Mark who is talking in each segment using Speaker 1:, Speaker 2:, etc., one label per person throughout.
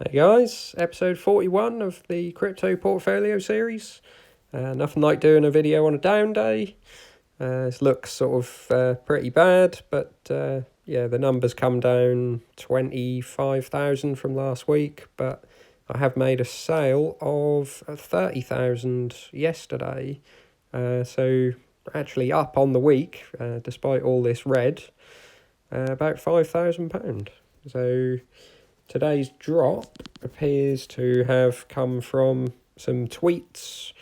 Speaker 1: Hey guys, episode 41 of the crypto portfolio series. Nothing like doing a video on a down day. This looks sort of pretty bad, but yeah, the numbers come down 25,000 from last week, but I have made a sale of 30,000 yesterday, so actually up on the week, despite all this red, about £5,000. So today's drop appears to have come from some tweets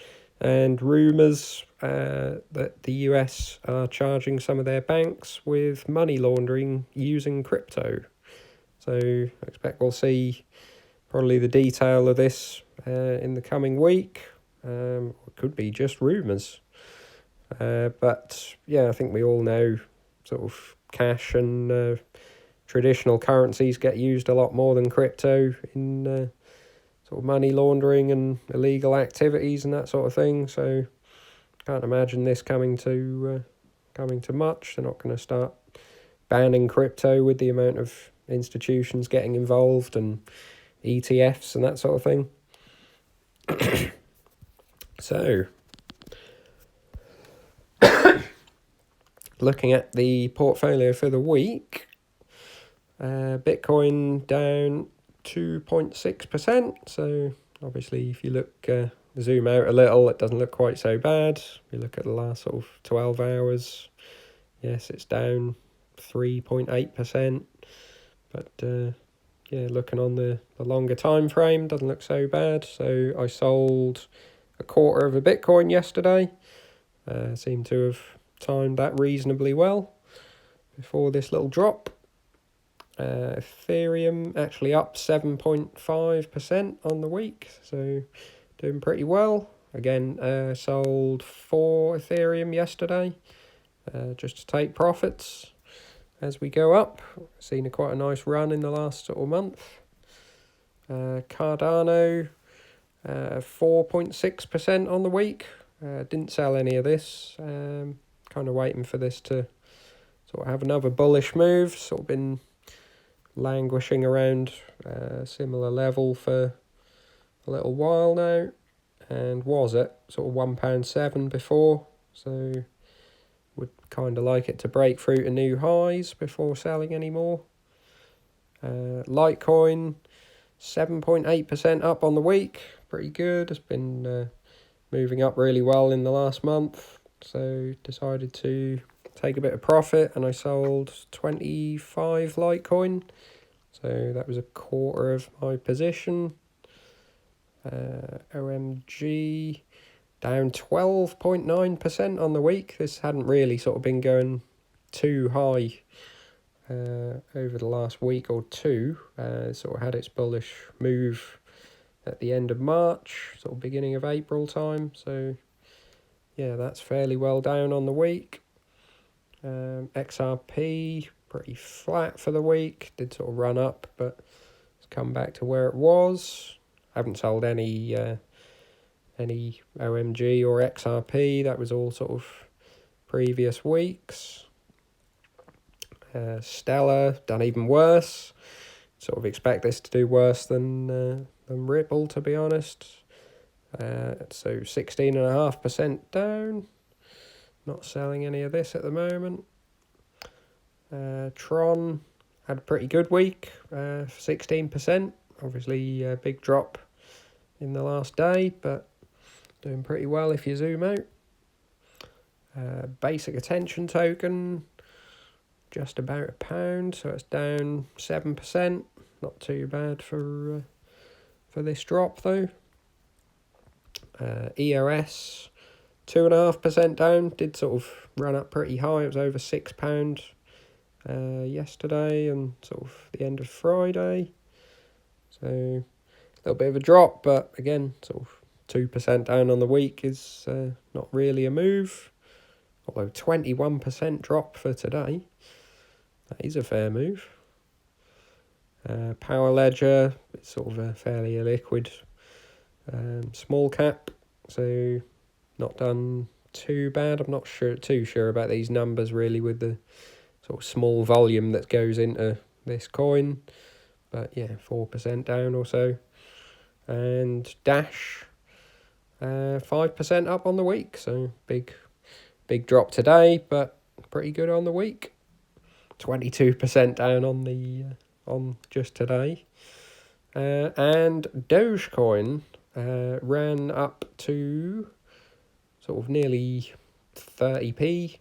Speaker 1: and rumours that the US are charging some of their banks with money laundering using crypto. So I expect we'll see probably the detail of this in the coming week. It could be just rumours. But yeah, I think we all know sort of cash and traditional currencies get used a lot more than crypto in sort of money laundering and illegal activities and that sort of thing. So can't imagine this coming to much. They're not going to start banning crypto with the amount of institutions getting involved and ETFs and that sort of thing. So looking at the portfolio for the week, Bitcoin down 2.6%. So obviously if you look zoom out a little, it doesn't look quite so bad. If you look at the last sort of 12 hours, yes, it's down 3.8%. But yeah, looking on the longer time frame, doesn't look so bad. So I sold a quarter of a Bitcoin yesterday. Seemed to have timed that reasonably well before this little drop. Ethereum actually up 7.5% on the week, so doing pretty well. Again, sold 4 Ethereum yesterday, just to take profits as we go up. Seen quite a nice run in the last sort of month. Cardano, 4.6% on the week. Didn't sell any of this. Kind of waiting for this to sort of have another bullish move. Sort of been languishing around a similar level for a little while now, and was at sort of £1.7 before, so would kind of like it to break through to new highs before selling any more. Litecoin 7.8% up on the week, pretty good. It's been moving up really well in the last month, so decided to take a bit of profit, and I sold 25 Litecoin. So that was a quarter of my position. OMG down 12.9% on the week. This hadn't really sort of been going too high over the last week or two. Sort of had its bullish move at the end of March, sort of beginning of April time. So yeah, that's fairly well down on the week. XRP pretty flat for the week. Did sort of run up, but it's come back to where it was. Haven't sold any OMG or XRP. That was all sort of previous weeks. Stellar done even worse. Sort of expect this to do worse than Ripple, to be honest. So 16.5% down. Not selling any of this at the moment. Tron had a pretty good week, 16%. Obviously a big drop in the last day, but doing pretty well if you zoom out. Basic attention token, just about £1, so it's down 7%. Not too bad for this drop though. EOS 2.5% down. Did sort of run up pretty high. It was over £6 yesterday and sort of the end of Friday. So a little bit of a drop, but again, sort of 2% down on the week is not really a move. Although 21% drop for today, that is a fair move. Power Ledger, it's sort of a fairly illiquid small cap, so not done too bad. I'm not too sure about these numbers really with the sort of small volume that goes into this coin, but yeah, 4% down or so. And Dash, 5% up on the week, so big drop today, but pretty good on the week. 22% down on just today. And Dogecoin ran up to sort of nearly 30p,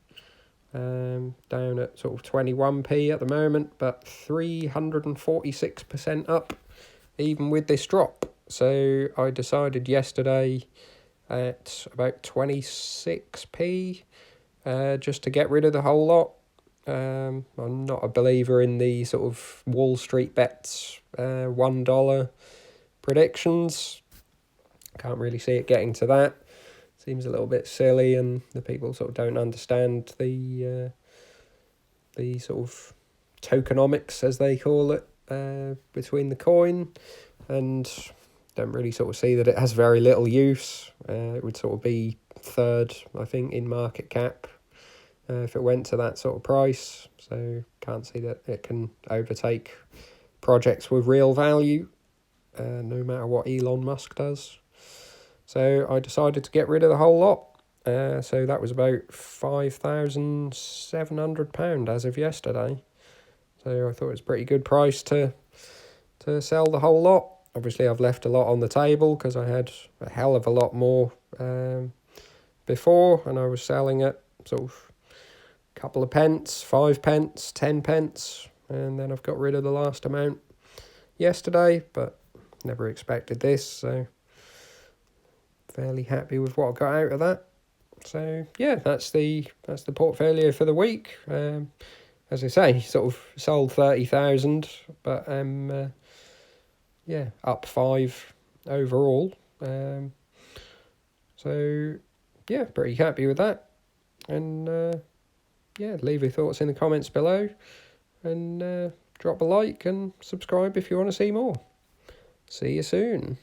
Speaker 1: down at sort of 21p at the moment, but 346% up even with this drop. So I decided yesterday at about 26p just to get rid of the whole lot. I'm not a believer in the sort of Wall Street bets, $1 predictions. Can't really see it getting to that. Seems a little bit silly, and the people sort of don't understand the sort of tokenomics, as they call it, between the coin, and don't really sort of see that it has very little use. It would sort of be third, I think, in market cap if it went to that sort of price. So can't see that it can overtake projects with real value, no matter what Elon Musk does. So I decided to get rid of the whole lot. So that was about £5,700 as of yesterday. So I thought it was a pretty good price to sell the whole lot. Obviously, I've left a lot on the table because I had a hell of a lot more before, and I was selling at sort of a couple of pence, 5 pence, 10 pence, and then I've got rid of the last amount yesterday, but never expected this, so fairly happy with what I got out of that. So yeah, that's the portfolio for the week. As I say, sort of sold 30,000, but up 5 overall. So yeah, pretty happy with that. And leave your thoughts in the comments below, and drop a like and subscribe if you want to see more. See you soon.